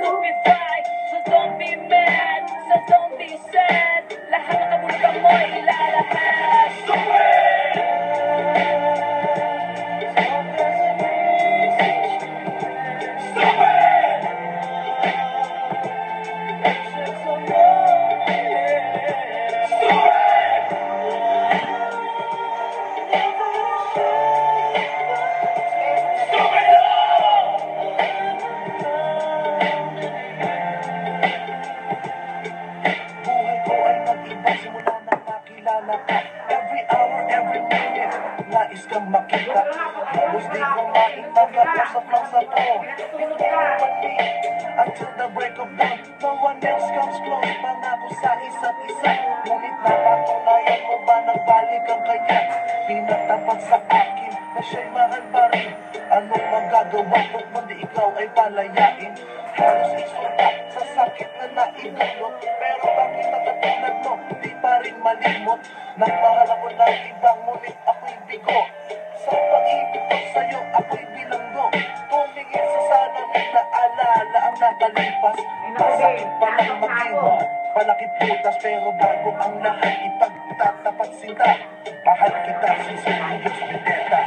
stupid fight. So don't be mad, so don't be sad. Lahat ng kabulugan mo ilalahat. Every hour, every minute, nais kang makita. Halos di ko makapag-usap lang sa phone. Until the break of dawn, no one else comes close. Pangako sa isa't isa, ngunit napatunayan mo ba nagbalik ang kanya? Pinatapat sa akin na siya'y mahal pa rin. Anong magagawa kung kundi ikaw ay palayain? Halos isulta sa sakit na naidulot, pero bakit nakatulad mo, di pa rin malimot? Nagmahal ako ng ibang, ngunit ako'y bigo. Sa pag-ibig ko sa'yo, ako'y bilanggo. Tumingin sa salamin na alala ang nakalipas. Masakit pa lang mag-iwa, palakit putas, pero bago ang lahat ipagtatapat sinta. Mahal kita, sisiliyos bideta.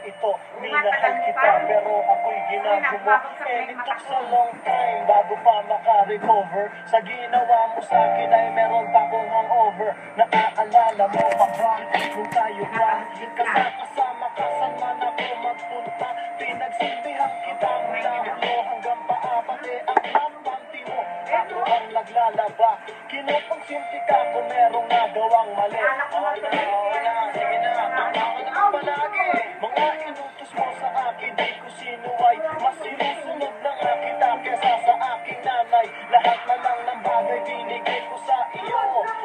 Ito, minahal kita, pero ako'y ginagawa. And it took so long time bago pa maka-recover. Sa ginawa mo sa akin ay meron pa akong hangover. Naaalala mo pa ba kung tayo pa kasama ka, saan man ako magpunta? Pinagsilbihan kita mula ulo hanggang paa, pati ang panty mo ako ang naglalaba. Kinupagsinti ka kung merong nagawang mali. Sige na, tama ka naman palagi. Mga inutos mo sa akin, di ko sinuway. Mas sinusunod lang kita kesa sa aking nanay. Lahat na lang ng bagay binigay ko sa iyo.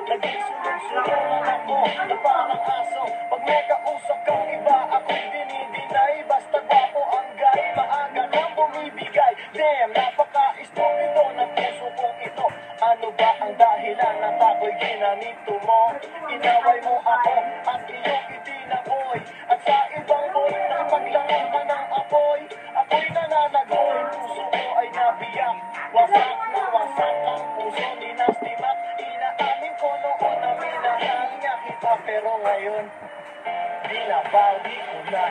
Naging sunod-sunod ako na parang aso. Pag may kausap kang iba, ako'y dinidinay. Basta gwapo ang gay, maaga kang bumibigay. Damn, napaka-istupido ng puso kong ito. Ano ba ang dahilan na ako'y ginanito mo? Inaway mo ako at iyong itinaboy. At sa ibang boy, nakapaglangan ka ng apoy. Ako'y nananagoy, puso ko ay nabiyak. Wasak na wasak ang puso ni Nasty Mac. Inaamin ko noon na minahal niya kita, pero ngayon, binabawi ko na.